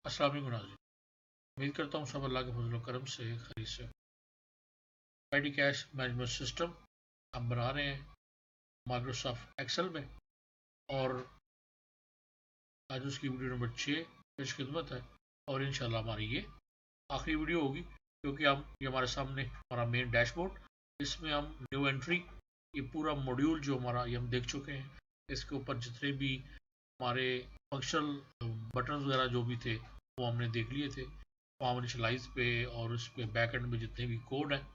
अस्सलाम वालेकुम नाज़रीन। उम्मीद करता हूँ सब अल्लाह के फजल व करम से खैरियत से। पेटी कैश मैनेजमेंट सिस्टम हम बना रहे हैं माइक्रोसॉफ्ट एक्सेल में, और आज उसकी वीडियो नंबर 6 पेश खिदमत है। और इंशाल्लाह हमारी ये आखिरी वीडियो होगी, क्योंकि हम ये हमारे सामने हमारा मेन डैशबोर्ड, इसमें हम न्यू एंट्री, ये पूरा मॉड्यूल जो हमारा ये हम देख चुके हैं। इसके ऊपर जितने भी हमारे फंक्शनल बटन वगैरह जो भी थे वो हमने देख लिए थे फॉर्म इनिशलाइज पे, और उस पे बैक एंड में जितने भी कोड हैं।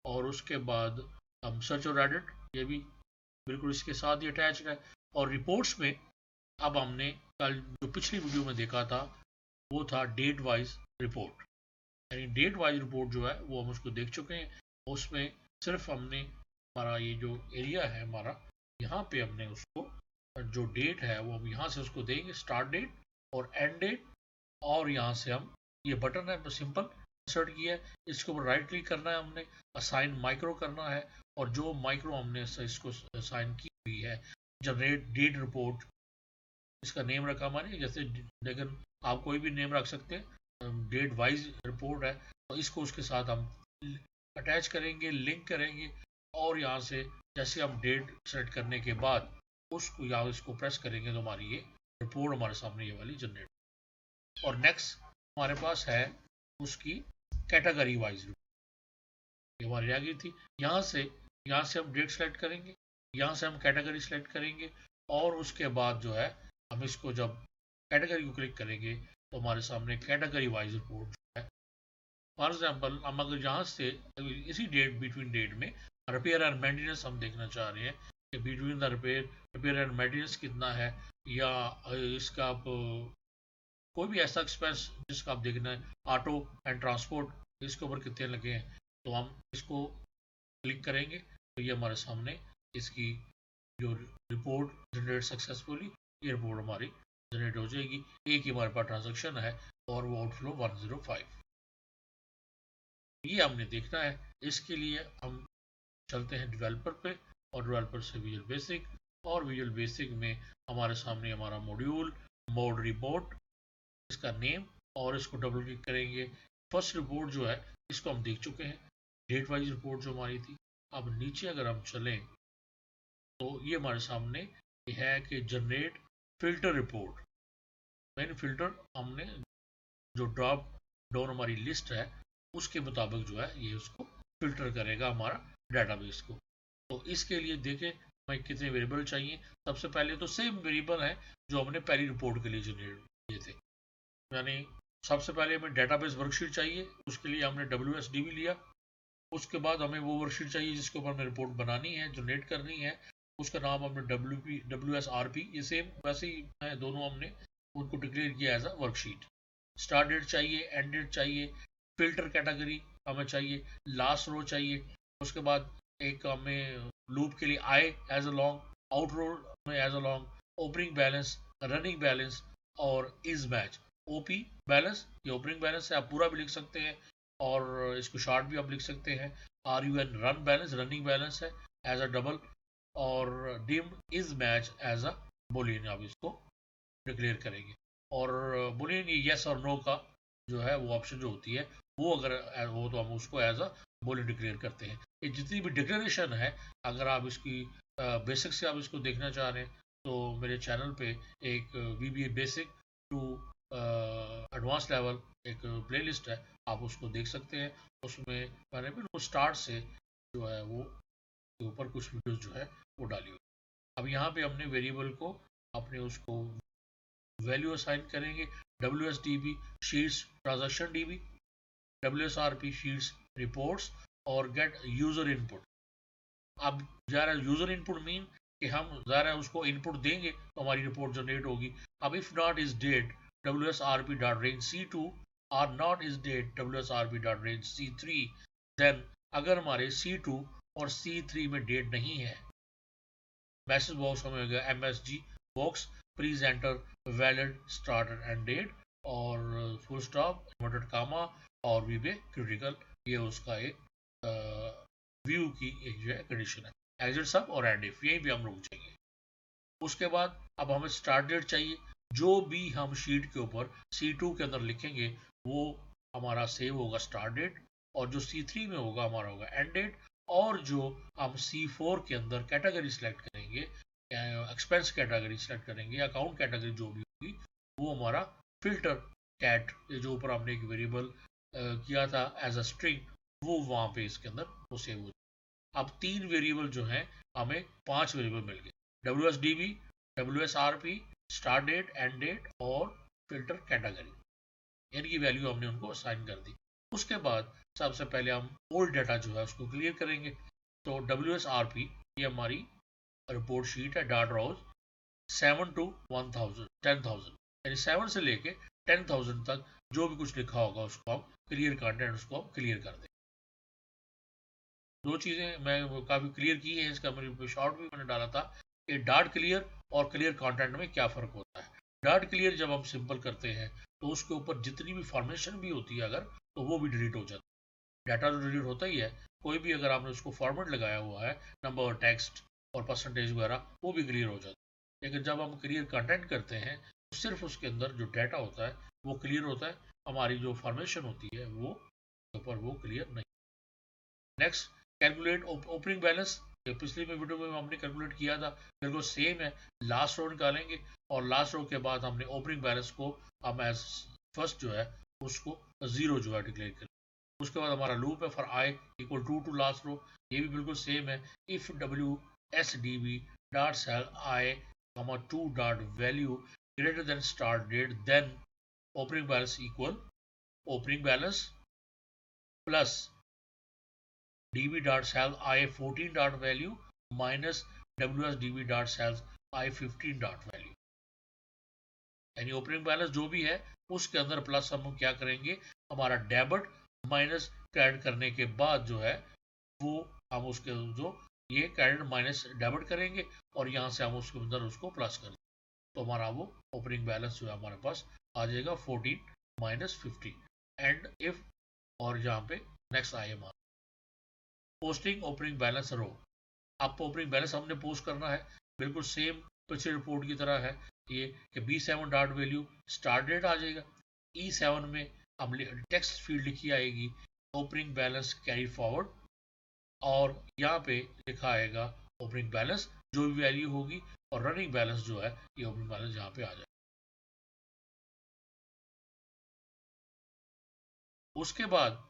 और उसके बाद हम सर्च और एडिट, ये भी बिल्कुल इसके साथ ही अटैच है। और रिपोर्ट्स में अब हमने कल जो पिछली वीडियो में देखा था वो था डेट वाइज रिपोर्ट, यानी डेट वाइज रिपोर्ट जो है वो हम उसको देख चुके हैं। उसमें सिर्फ हमने हमारा ये जो एरिया है हमारा, यहाँ पे हमने उसको जो डेट है वो हम यहाँ से उसको देंगे, स्टार्ट डेट और एंड डेट। और यहाँ से हम ये बटन है सिंपल इंसर्ट किया है, इसके ऊपर राइट क्लिक करना है हमने, असाइन माइक्रो करना है। और जो माइक्रो हमने इसको असाइन की हुई है, जनरेट डेट रिपोर्ट, इसका नेम रखा हमारे जैसे, लेकिन आप कोई भी नेम रख सकते हैं। डेट वाइज रिपोर्ट है तो इसको उसके साथ हम अटैच करेंगे, लिंक करेंगे। और यहाँ से जैसे हम डेट सेलेक्ट करने के बाद उसको यहाँ इसको प्रेस करेंगे तो हमारी ये रिपोर्ट हमारे सामने ये वाली जनरेट। और नेक्स्ट हमारे पास है उसकी कैटेगरी वाइज रिपोर्ट, ये हमारी आ गई थी। यहाँ से हम डेट सेलेक्ट करेंगे, यहाँ से हम कैटेगरी सेलेक्ट करेंगे। और उसके बाद जो है हम इसको जब कैटेगरी को क्लिक करेंगे तो हमारे सामने कैटेगरी वाइज रिपोर्ट जो है। फॉर एग्जाम्पल हम अगर यहाँ से इसी डेट बिटवीन डेट में रिपेयर एंड मेंटेनेंस हम देखना चाह रहे हैं कि between the repair and maintenance कितना है, या इसका आप कोई भी ऐसा एक्सपेंस जिसका आप देखना है, ऑटो एंड ट्रांसपोर्ट इसके ऊपर कितने लगे हैं, तो हम इसको क्लिक करेंगे तो ये हमारे सामने इसकी जो रिपोर्ट जनरेट सक्सेसफुली, ये रिपोर्ट हमारी जनरेट हो जाएगी। एक ही हमारे पास ट्रांजेक्शन है और वो आउटफ्लो 105, ये हमने देखना है। इसके लिए हम चलते हैं डेवलपर पे, और डेवलपर से विजुअल बेसिक, और विजुअल बेसिक में हमारे सामने हमारा मॉड्यूल मोड रिपोर्ट, इसका नेम, और इसको डबल क्लिक करेंगे। फर्स्ट रिपोर्ट जो है इसको हम देख चुके हैं, डेट वाइज रिपोर्ट जो हमारी थी। अब नीचे अगर हम चलें तो ये हमारे सामने है कि generate filter report. Main filter हमने जो ड्रॉप डाउन हमारी लिस्ट है उसके मुताबिक जो है ये उसको फिल्टर करेगा हमारा डेटाबेस को। तो इसके लिए देखें हमें कितने वेरिएबल चाहिए। सबसे पहले तो सेम वेरिएबल है जो हमने पहली रिपोर्ट के लिए जनरेट किए थे, यानी सबसे पहले हमें डेटाबेस वर्कशीट चाहिए, उसके लिए हमने WSDB लिया। उसके बाद हमें वो वर्कशीट चाहिए जिसके ऊपर हमें रिपोर्ट बनानी है, जनरेट करनी है, उसका नाम हमने WSRP, ये सेम वैसे ही है, दोनों हमने उनको डिक्लेयर किया as a worksheet. Start date चाहिए, एंड डेट चाहिए, फिल्टर कैटेगरी हमें चाहिए, लास्ट रो चाहिए। उसके बाद एक हमें लूप के लिए i as a long, out row में as a long, opening balance, running balance और इज मैच। ओपी बैलेंस ये ओपनिंग बैलेंस है, आप पूरा भी लिख सकते हैं और इसको शॉर्ट भी आप लिख सकते हैं। RUN run balance running balance है एज अ डबल, और dim is match as a Boolean आप इसको डिक्लेयर करेंगे। और बुलियन ये यस और नो का जो है वो ऑप्शन जो होती है वो अगर हो तो हम उसको एज अ बुलियन डिक्लेयर करते हैं। ये जितनी भी डिक्लेरेशन है, अगर आप इसकी बेसिक से आप इसको देखना चाह रहे हैं तो मेरे चैनल पे एक VBA basic to advance level एक प्लेलिस्ट है, आप उसको देख सकते हैं। उसमें मैंने बिल्कुल स्टार्ट से जो है वो के ऊपर कुछ वीडियोस जो है वो डाली हुई। अब यहाँ पे हमने वेरिएबल को अपने उसको वैल्यू असाइन करेंगे, WSDB sheets transaction DB, WSRP sheets reports, और गेट यूजर इनपुट। अब ज़रा यूजर इनपुट मीन कि हम ज़रा उसको इनपुट देंगे तो हमारी रिपोर्ट जनरेट होगी। अब if not is date WSRP dot range C2 और not is date WSRP dot range C3, then अगर हमारे C2 और C3 में डेट नहीं है, मैसेज बॉक्स हमें होगा MSG box, please enter valid starter end date, और फुल स्टॉप इन्वर्टेड कामा और वीबे क्रिटिकल, ये उसका एक व्यू की एक जो है कंडीशन है। एग्जिट सब और एंड इफ यही भी हम रुक जाएंगे। उसके बाद अब हमें स्टार्ट डेट चाहिए, जो भी हम शीट के ऊपर C2 के अंदर लिखेंगे वो हमारा सेव होगा स्टार्ट डेट, और जो C3 में होगा हमारा होगा एंड डेट, और जो हम C4 के अंदर कैटेगरी सिलेक्ट करेंगे, एक्सपेंस कैटेगरी सिलेक्ट करेंगे, अकाउंट कैटेगरी जो भी होगी, वो हमारा फिल्टर कैट, जो ऊपर हमने एक वेरिएबल किया था एज अ स्ट्रिंग, वो वहां पे इसके अंदर वो सेव हो जाए। अब 3 वेरिएबल जो हैं, हमें 5 वेरिएबल मिल गए, WSDB, WSRP, start date, end date और फिल्टर कैटेगरी, इनकी वैल्यू हमने उनको असाइन कर दी। उसके बाद सबसे पहले हम ओल्ड डाटा जो है उसको क्लियर करेंगे। तो WSRP ये हमारी रिपोर्ट शीट है, डाट रोज 7 to 1000 10,000, यानी 7 से लेके 10,000 तक जो भी कुछ लिखा होगा उसको हम क्लियर कंटेंट उसको हम क्लियर कर दें। दो चीजें मैं काफी क्लियर की है, इसका मेरे शॉर्ट भी मैंने डाला था कि डाट क्लियर और क्लियर कंटेंट में क्या फर्क होता है। डाट क्लियर जब हम सिंपल करते हैं तो उसके ऊपर जितनी भी फॉर्मेशन भी होती है अगर, तो वो भी डिलीट हो जाती है। डाटा तो डिलीट होता ही है, कोई भी अगर आपने उसको फॉर्मेट लगाया हुआ है, नंबर, टेक्स्ट और परसेंटेज वगैरह, वो भी क्लियर हो जाता है। लेकिन जब हम क्लियर कंटेंट करते हैं तो सिर्फ उसके अंदर जो डाटा होता है वो क्लियर होता है, हमारी जो फॉर्मेशन होती है वो ऊपर वो क्लियर नहीं। नेक्स्ट, कैलकुलेट ओपनिंग बैलेंस, पिछली में वीडियो में हमने कैलकुलेट किया था, बिल्कुल सेम है। लास्ट रो निकालेंगे और लास्ट रो के बाद हमने ओपनिंग बैलेंस को हम एज फर्स्ट जो है उसको 0 जो है डिक्लेयर करें। उसके बाद हमारा लूप है for i equal to last row, ये भी बिल्कुल सेम है। If WSDB dot cell i two dot value greater than start date, then opening balance equal opening balance plus db.cells i14.value minus WSDB.cells i15.value, यानी opening balance जो भी है उसके अंदर प्लस हम क्या करेंगे, हमारा डेबिट माइनस क्रेडिट करने के बाद जो है वो हम उसके जो ये क्रेडिट माइनस डेबिट करेंगे और यहाँ से हम उसके अंदर उसको प्लस करेंगे, तो हमारा वो ओपनिंग बैलेंस जो है हमारे पास आ जाएगा 14 माइनस 50 एंड इफ, और यहाँ पे नेक्स्ट आए हमारा पोस्टिंग ओपनिंग बैलेंस रो। आपको ओपनिंग बैलेंस हमने पोस्ट करना है, बिल्कुल सेम पिछली रिपोर्ट की तरह है ये कि B7 dot value start date आ जाएगा, E7 में हम टेक्स्ट फील्ड लिखी आएगी ओपनिंग बैलेंस कैरी फॉरवर्ड, और यहाँ पे लिखा आएगा ओपनिंग बैलेंस जो भी वैल्यू होगी, और रनिंग बैलेंस जो है ये ओपनिंग बैलेंस यहाँ पे आ जाएगा। उसके बाद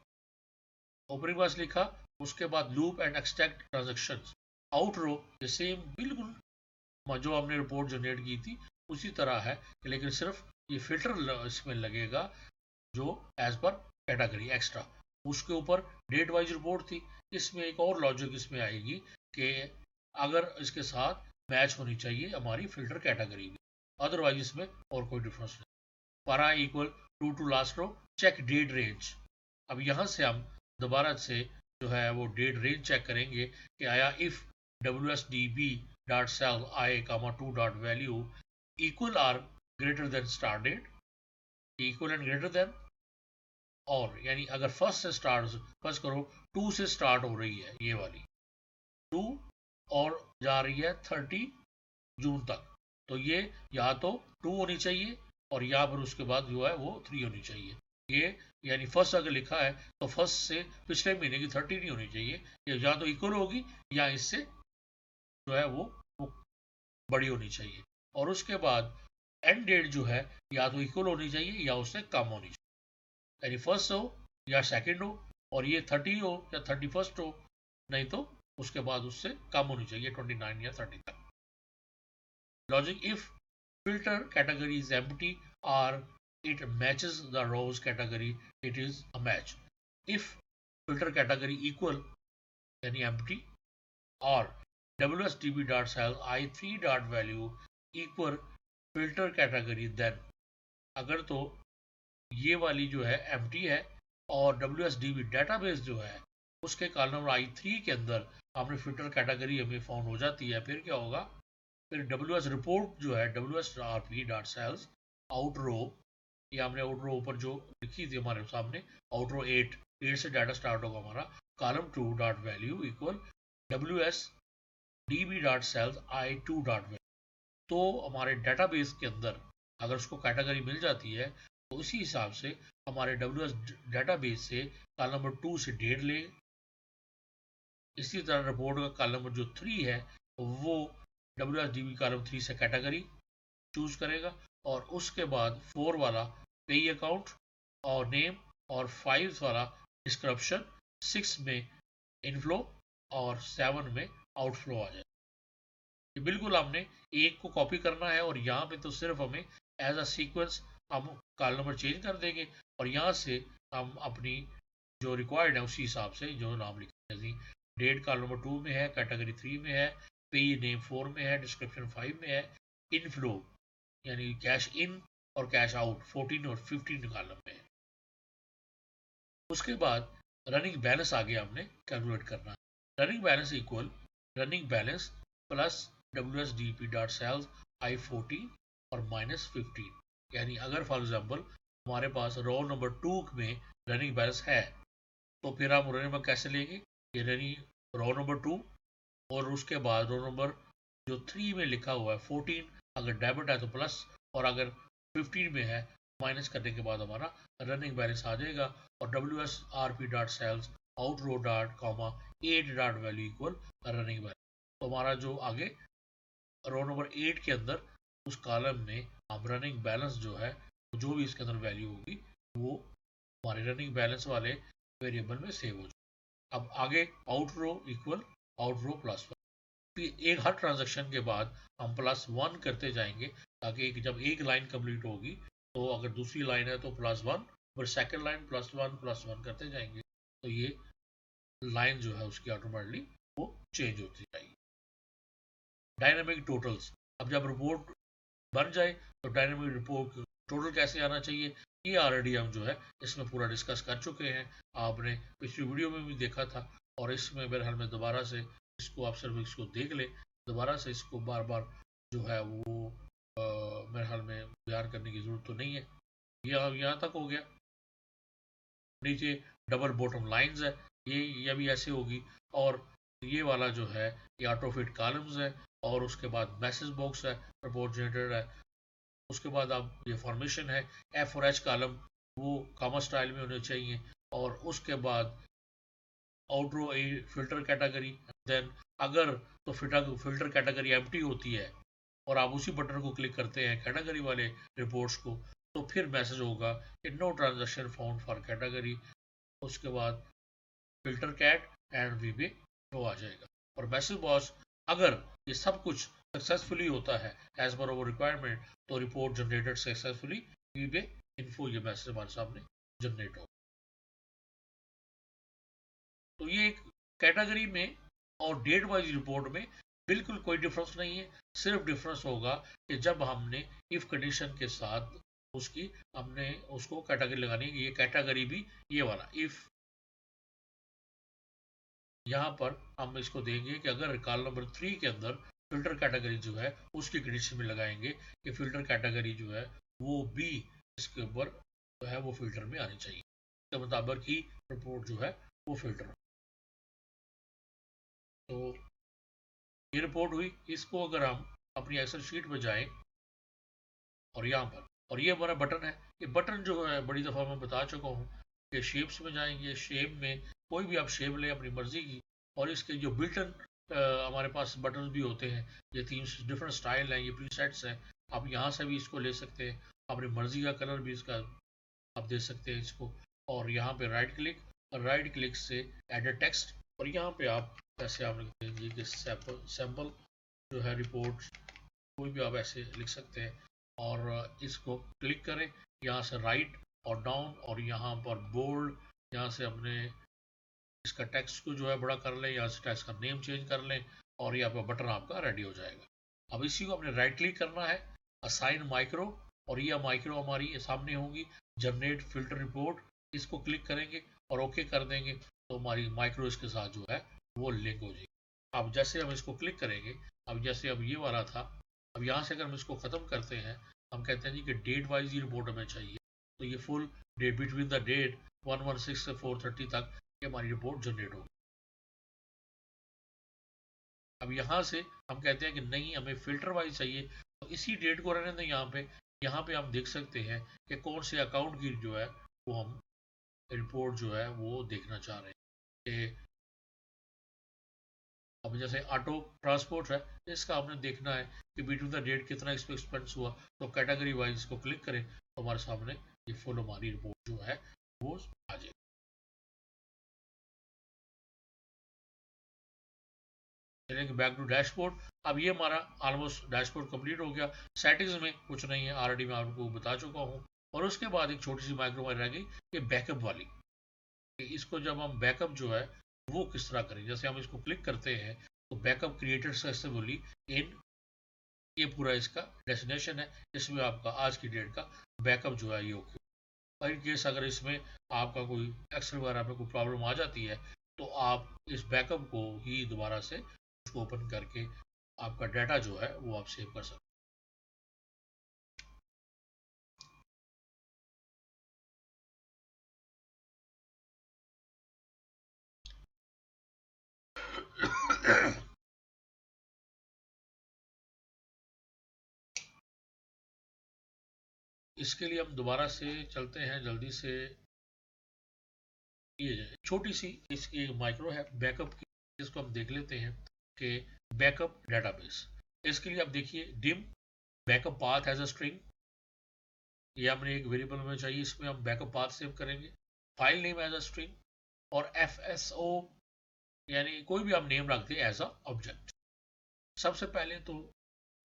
ओपनिंग बैलेंस लिखा, उसके बाद loop end extract transactions, out row ये सेम बिल्कुल जो हमने रिपोर्ट जनरेट की थी उसी तरह है, लेकिन सिर्फ ये फिल्टर इसमें लगेगा जो एज पर कैटेगरी एक्स्ट्रा, उसके ऊपर डेट वाइज रिपोर्ट थी। इसमें एक और लॉजिक इसमें आएगी कि अगर इसके साथ मैच होनी चाहिए हमारी फिल्टर कैटेगरी भी, अदरवाइज इसमें और कोई डिफरेंस नहीं। पारा equal to last row check date range, अब यहाँ से हम दोबारा से जो है वो डेट रेंज चेक करेंगे कि आया if WSDB dot cell i two dot value equal or greater than start date, equal and greater than, और यानी अगर फर्स्ट से स्टार्ट, फर्स्ट करो 2 से स्टार्ट हो रही है ये वाली 2 और जा रही है 30 जून तक, तो ये या तो 2 होनी चाहिए और यहाँ पर उसके बाद जो है वो 3 होनी चाहिए। ये यानी फर्स्ट अगर लिखा है तो फर्स्ट से पिछले महीने की 30 नहीं होनी चाहिए, ये या तो इक्वल होगी या इससे जो है वो बड़ी होनी चाहिए, और उसके बाद एंड डेट जो है या तो इक्वल होनी चाहिए या उससे कम होनी चाहिए, यानी फर्स्ट हो या सेकंड हो, और ये 30 हो या 31 हो, नहीं तो उसके बाद उससे कम होनी चाहिए 29 या 30 तक। Logic if filter category is empty or it matches the rows category, it is a match. If filter category equal यानी empty or WSDB.cell i3.value equal filter category, then अगर तो ये वाली जो है empty है और WSDB database जो है उसके कॉलम i3 के अंदर हमने फिल्टर कैटेगरी हमें फाउंड हो जाती है, फिर क्या होगा, फिर WS रिपोर्ट जो है WSRP.cells आउट रो, ये हमने आउट रो ऊपर जो लिखी थी हमारे सामने आउट रो 8 से डाटा स्टार्ट होगा हमारा, column 2 dot value equal WSDB.cells i2 dot value, तो हमारे डेटाबेस के अंदर अगर उसको कैटेगरी मिल जाती है तो उसी हिसाब से हमारे WS डेटाबेस से कॉलम नंबर 2 से डेट ले। इसी तरह रिपोर्ट का कॉलम नंबर जो 3 है वो WSDB कॉलम 3 से कैटेगरी चूज करेगा, और उसके बाद 4 वाला पेई अकाउंट और नेम, और 5 वाला डिस्क्रिप्शन, 6 में इनफ्लो और 7 में आउटफ्लो आ जाए। ये बिल्कुल आपने एक को कॉपी करना है, और यहाँ पे तो सिर्फ हमें एज अ सीक्वेंस हम कॉलम नंबर चेंज कर देंगे, और यहाँ से हम अपनी जो रिक्वायर्ड है उसी हिसाब से जो नाम लिखेंगे। डेट कॉलम नंबर 2 में है, कैटेगरी 3 में है, पे नेम 4 में है, डिस्क्रिप्शन 5 में है, इनफ्लो यानी कैश इन और कैश आउट 14 और 15 कॉलम में है। उसके बाद रनिंग बैलेंस आगे हमने कैलकुलेट करना है। Running balance equal running balance plus WSDP.cells I14 और -15, यानी अगर फॉर एग्जांपल हमारे पास रो नंबर 2 में रनिंग बैलेंस है तो फिर हम रो नंबर कैसे लेंगे, ये रनिंग रो नंबर 2 और उसके बाद रो नंबर जो 3 में लिखा हुआ है 14, अगर डेबिट है तो प्लस, और अगर 15 में है माइनस करने के बाद हमारा रनिंग बैलेंस आ जाएगा, और WSRP.cells out row dot comma 8 dot value equal running balance. तो हमारा जो आगे रो नंबर 8 के अंदर उस कॉलम में हम रनिंग बैलेंस जो है जो भी इसके अंदर वैल्यू होगी वो हमारे रनिंग बैलेंस वाले वेरिएबल में सेव हो जाए। अब आगे आउट रो इक्वल आउट रो प्लस 1, फिर एक हर ट्रांजेक्शन के बाद हम +1 करते जाएंगे, ताकि जब एक लाइन कंप्लीट होगी तो अगर दूसरी लाइन है तो +1, फिर सेकेंड लाइन +1 करते जाएंगे, तो ये लाइन जो है उसकी ऑटोमेटिकली वो चेंज होती जाएगी। डायनामिक टोटल्स, अब जब रिपोर्ट बन जाए तो डायनामिक रिपोर्ट टोटल कैसे आना चाहिए, ये ऑलरेडी हम जो है इसमें पूरा डिस्कस कर चुके हैं, आपने पिछली वीडियो में भी देखा था, और इसमें मेरे ख्याल में दोबारा से इसको आप सिर्फ इसको देख ले, दोबारा से इसको बार बार जो है वो मेरे ख्याल में बयान करने की ज़रूरत तो नहीं है। ये यहाँ तक हो गया। नीचे डबल बॉटम लाइंस है, ये भी ऐसे होगी, और ये वाला जो है ये ऑटो फिट कॉलम्स है, और उसके बाद मैसेज बॉक्स है, रिपोर्ट जनरेटर है, उसके बाद अब ये फॉर्मेशन है, F और H कॉलम वो कॉमा स्टाइल में होने चाहिए, और उसके बाद आउटरो फिल्टर कैटेगरी, देन अगर तो फिल्टर कैटेगरी एम्प्टी होती है और आप उसी बटन को क्लिक करते हैं कैटेगरी वाले रिपोर्ट्स को, तो फिर मैसेज होगा कि no transaction found for category, उसके बाद फिल्टर कैट एंड वीबे वो आ जाएगा, और मैसेज बॉक्स अगर ये सब कुछ सक्सेसफुली होता है एज पर ओवर रिक्वायरमेंट तो रिपोर्ट जनरेटेड सक्सेसफुली वीबे इन्फो, ये मैसेज हमारे सामने जनरेट होगा। तो ये एक कैटेगरी में और डेट वाइज रिपोर्ट में बिल्कुल कोई डिफरेंस नहीं है, सिर्फ डिफरेंस होगा कि जब हमने इफ कंडीशन के साथ उसकी हमने उसको कैटेगरी लगानी है, ये कैटेगरी भी ये वाला इफ, यहाँ पर हम इसको देंगे कि अगर कॉलम नंबर 3 के अंदर फिल्टर कैटेगरी जो है उसकी कंडीशन में लगाएंगे कि फिल्टर कैटेगरी जो है वो भी इसके ऊपर जो है वो फिल्टर में आनी चाहिए, इसके मुताबिक ही रिपोर्ट जो है वो फिल्टर हो। तो ये रिपोर्ट हुई, इसको अगर हम अपनी एक्सेल शीट में जाएं और यहाँ पर, और ये हमारा बटन है, ये बटन जो है बड़ी दफ़ा मैं बता चुका हूँ कि शेप्स में जाएंगे, शेप में कोई भी आप शेप लें अपनी मर्जी की, और इसके जो बिल्टन हमारे पास बटन भी होते हैं, ये 3 डिफरेंट स्टाइल हैं, ये प्रीसेट्स हैं, आप यहाँ से भी इसको ले सकते हैं, अपनी मर्जी का कलर भी इसका आप दे सकते हैं इसको, और यहाँ पे राइट क्लिक से एडिट टेक्स्ट, और यहाँ पे आप ऐसे आप लिख देंगे कि सैम्पल जो है रिपोर्ट, कोई भी आप ऐसे लिख सकते हैं, और इसको क्लिक करें, यहाँ से राइट और डाउन, और यहाँ पर बोल्ड, यहाँ से अपने इसका टेक्स्ट को जो है बड़ा कर लें, यहाँ से टेक्स्ट का नेम चेंज कर लें, और यहाँ पर बटन आपका रेडी हो जाएगा। अब इसी को अपने राइट क्लिक करना है, असाइन माइक्रो, और ये माइक्रो हमारी सामने होगी, जनरेट फिल्टर रिपोर्ट, इसको क्लिक करेंगे और ओके कर देंगे, तो हमारी माइक्रो इसके साथ जो है वो लिंक हो जाएगी। अब जैसे हम इसको क्लिक करेंगे, अब जैसे अब ये वाला था, अब यहाँ से अगर हम इसको ख़त्म करते हैं, हम कहते हैं जी कि डेट वाइज ही रिपोर्ट हमें चाहिए, तो ये full date between the date 116 से 430 तक ये हमारी रिपोर्ट जनरेट होगी। अब यहाँ से हम कहते हैं कि नहीं हमें फिल्टर वाइज चाहिए, तो इसी डेट को रहने दें यहाँ पे, यहाँ पे हम देख सकते हैं कि कौन से अकाउंट की जो है वो हम रिपोर्ट जो है वो देखना चाह रहे हैं। कि अब जैसे ऑटो ट्रांसपोर्ट है, इसका हमने देखना है कि बिटवीन द डेट कितना इस पर एक्सपेंस हुआ, तो कैटेगरी वाइज को क्लिक करें तो हमारे सामने ये फुल हमारी रिपोर्ट जो है वो आ जाए। चलेंगे बैक टू डैशबोर्ड। अब ये हमारा ऑलमोस्ट डैशबोर्ड कंप्लीट हो गया। सेटिंग्स में कुछ नहीं है, ऑलरेडी मैं आपको बता चुका हूँ। और उसके बाद एक छोटी सी माइक्रो रह गई, ये बैकअप वाली। इसको जब हम बैकअप जो है वो किस तरह करें, जैसे हम इसको क्लिक करते हैं तो बैकअप क्रिएटेड सक्सेसफुली इन, ये पूरा इसका डेस्टिनेशन है, इसमें आपका आज की डेट का बैकअप जो है ये ओके। और इन केस अगर इसमें आपका कोई एक्सेल वगैरह में कोई प्रॉब्लम आ जाती है तो आप इस बैकअप को ही दोबारा से उसको ओपन करके आपका डाटा जो है वो आप सेव कर सकते हैं। इसके लिए हम दोबारा से चलते हैं जल्दी से। ये छोटी सी इसकी माइक्रो है बैकअप की, इसको हम देख लेते हैं कि बैकअप डेटाबेस। इसके लिए आप देखिए dim backup path as a string, ये हमने एक वेरिएबल में चाहिए, इसमें हम बैकअप पाथ सेव करेंगे। File name as a string, और FSO यानी कोई भी आप नेम रख दें एज अ ऑब्जेक्ट। सबसे पहले तो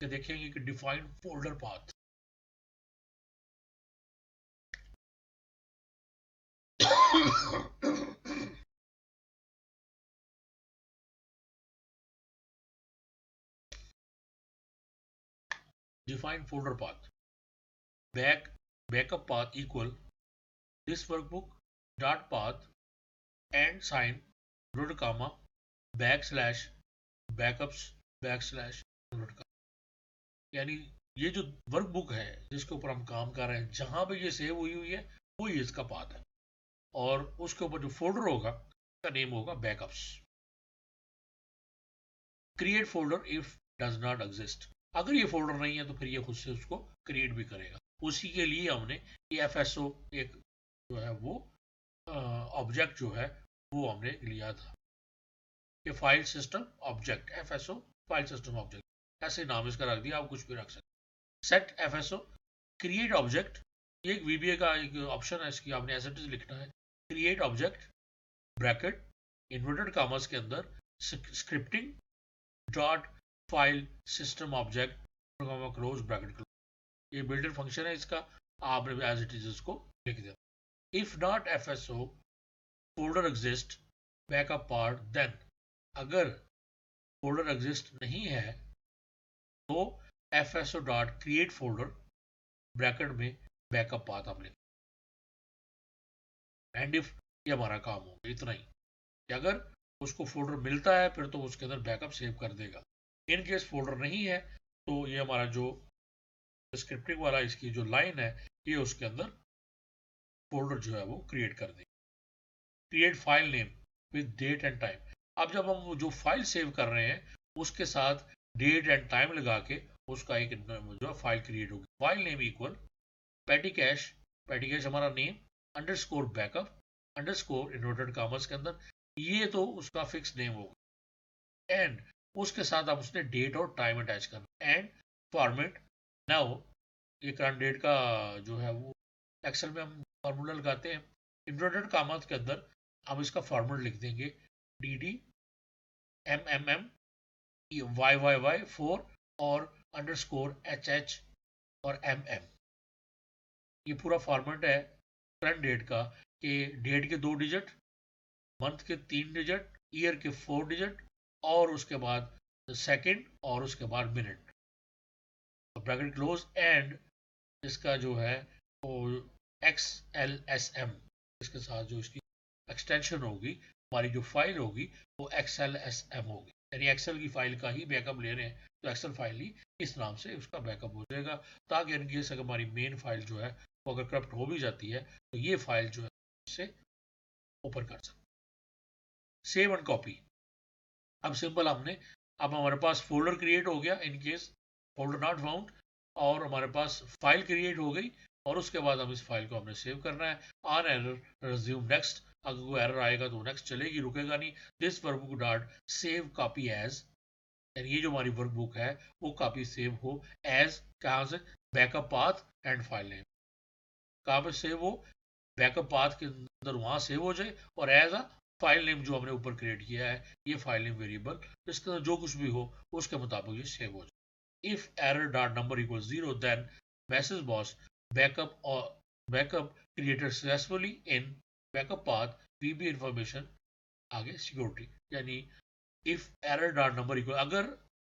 ये देखेंगे कि defined folder path. Defined folder path backup path equal this workbook dot path and sign root comma backslash backups backslash root comma, यानी ये जो वर्कबुक है जिसके ऊपर हम काम कर रहे हैं, जहां पे ये सेव हुई हुई है वो ही इसका पाथ है, और उसके ऊपर जो फोल्डर होगा उसका नेम होगा backups. Create folder if does not exist, अगर ये फोल्डर नहीं है तो फिर ये खुद से उसको क्रिएट भी करेगा। उसी के लिए हमने ये FSO एक जो है वो ऑब्जेक्ट जो है वो हमने लिया था, ये file system object FSO file system object, ऐसे नाम इसका रख दिया, आप कुछ भी रख सकते। सेट FSO क्रिएट ऑब्जेक्ट, ये एक VBA का एक ऑप्शन है, इसकी आपने एज इट इज लिखना है। Create object bracket inverted commas के अंदर scripting dot file system object close bracket close, ये बिल्डर फंक्शन है इसका, आपने एज इट इज इसको लिख दिया। If not FSO folder exist backup part then, अगर फोल्डर एग्जिस्ट नहीं है तो FSO dot create folder bracket में बैकअप पाथ आप लिख, एंड इफ, ये हमारा काम होगा इतना ही, कि अगर उसको फोल्डर मिलता है फिर तो उसके अंदर बैकअप सेव कर देगा। इन केस फोल्डर नहीं है तो ये हमारा जो स्क्रिप्टिंग वाला इसकी जो लाइन है ये उसके अंदर फोल्डर जो है वो क्रिएट कर देगा। Create file name with date and time, अब जब हम जो फाइल सेव कर रहे हैं उसके साथ डेट एंड टाइम लगा के उसका एक जो फाइल क्रिएट होगी। File name equal petty cash हमारा name underscore backup underscore inverted commas के अंदर, ये तो उसका फिक्स नेम होगा, एंड उसके साथ आप उसने डेट और टाइम अटैच करना, एंड फॉर्मेट नाउ, ये करंट डेट का जो है वो एक्सेल में हम फॉर्मूला लगाते हैं, इन्वर्टेड कॉमर्स के अंदर हम इसका फॉर्मूला लिख देंगे DD MMM YYY 4 और अंडरस्कोर HH और MM, ये पूरा फॉर्मेट है करंट डेट का, कि डेट के 2 डिजिट, मंथ के 3 डिजिट, ईयर के 4 डिजिट, और उसके बाद सेकंड, और उसके बाद मिनट, ब्रैकेट क्लोज, एंड इसका जो है वो XLSM, इसके साथ जो इसकी एक्सटेंशन होगी, हमारी जो फाइल होगी वो XLSM होगी, यानी एक्सेल की फाइल का ही बैकअप ले रहे हैं तो एक्सेल फाइल ही इस नाम से उसका बैकअप हो जाएगा, ताकि इनकेस अगर हमारी मेन फाइल जो है वो अगर करप्ट हो भी जाती है तो ये फाइल जो है इसे ओपन कर सकते। सेव एंड कॉपी, अब सिंपल हमने, अब हमारे पास फोल्डर क्रिएट हो गया, in case folder not found, और हमारे पास फाइल क्रिएट हो गई और उसके बाद हम इस फाइल को हमने सेव करना है। ऑन एरर रिज्यूम नेक्स्ट, अगर कोई एरर आएगा तो नेक्स्ट चलेगी, रुकेगा नहीं। This workbook dot save copy as, यानी ये जो हमारी वर्कबुक है वो कॉपी सेव हो एज, कहाँ से, backup path and file name, कहाँ पे सेव हो, बैकअप पाथ के अंदर वहां सेव हो जाए, और एज अ फाइल नेम जो हमने ऊपर क्रिएट किया है ये फाइल नेम वेरिएबल, इसके अंदर जो कुछ भी हो उसके मुताबिक ये सेव हो जाए। If error dot number equal 0 then message box backup और backup created successfully in backup path VB information, आगे सिक्योरिटी, यानी if error dot number equal, अगर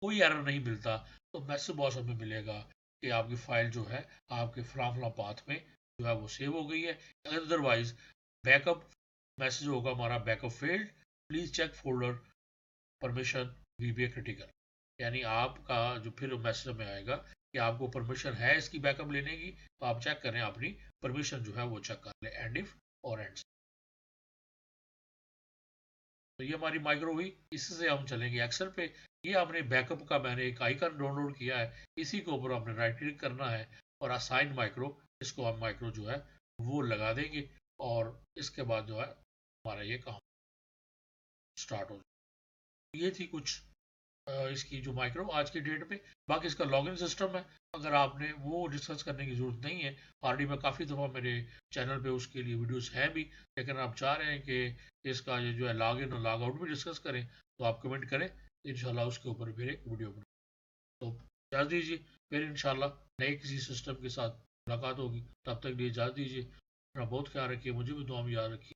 कोई एरर नहीं मिलता तो मैसेज बॉस हमें मिलेगा कि आपकी फाइल जो है आपके फ्लाम पाथ में जो है वो सेव हो गई है। अदरवाइज बैकअप मैसेज होगा हमारा backup failed, please check folder permission VBA critical, यानी आपका जो फिर मैसेज में आएगा कि आपको परमिशन है इसकी बैकअप लेने की, तो आप चेक करें अपनी परमिशन जो है वो चेक कर ले, एंड इफ और एंड। तो ये हमारी माइक्रो हुई, इससे हम चलेंगे एक्सेल पे। ये आपने बैकअप का मैंने एक आइकन डाउनलोड किया है, इसी के ऊपर आपने राइट क्लिक करना है और असाइन माइक्रो, इसको हम माइक्रो जो है वो लगा देंगे और इसके बाद जो है हमारा ये काम स्टार्ट हो जाए। ये थी कुछ इसकी जो माइक्रो आज की डेट पे। बाकी इसका लॉगिन सिस्टम है, अगर आपने वो डिस्कस करने की ज़रूरत नहीं है, ऑलरेडी मैं काफ़ी दफ़ा मेरे चैनल पे उसके लिए वीडियोस हैं भी, लेकिन आप चाह रहे हैं कि इसका ये जो है लॉग इन और लॉग आउट भी डिस्कस करें तो आप कमेंट करें, इंशाल्लाह उसके ऊपर फिर एक वीडियो बनाए। तो इजाज़त दीजिए, फिर इंशाल्लाह नए किसी सिस्टम के साथ मुलाकात होगी, तब तक लिए इजाज़त दीजिए, अपना बहुत ख्याल रखिए, मुझे भी दुआ में याद रखिए।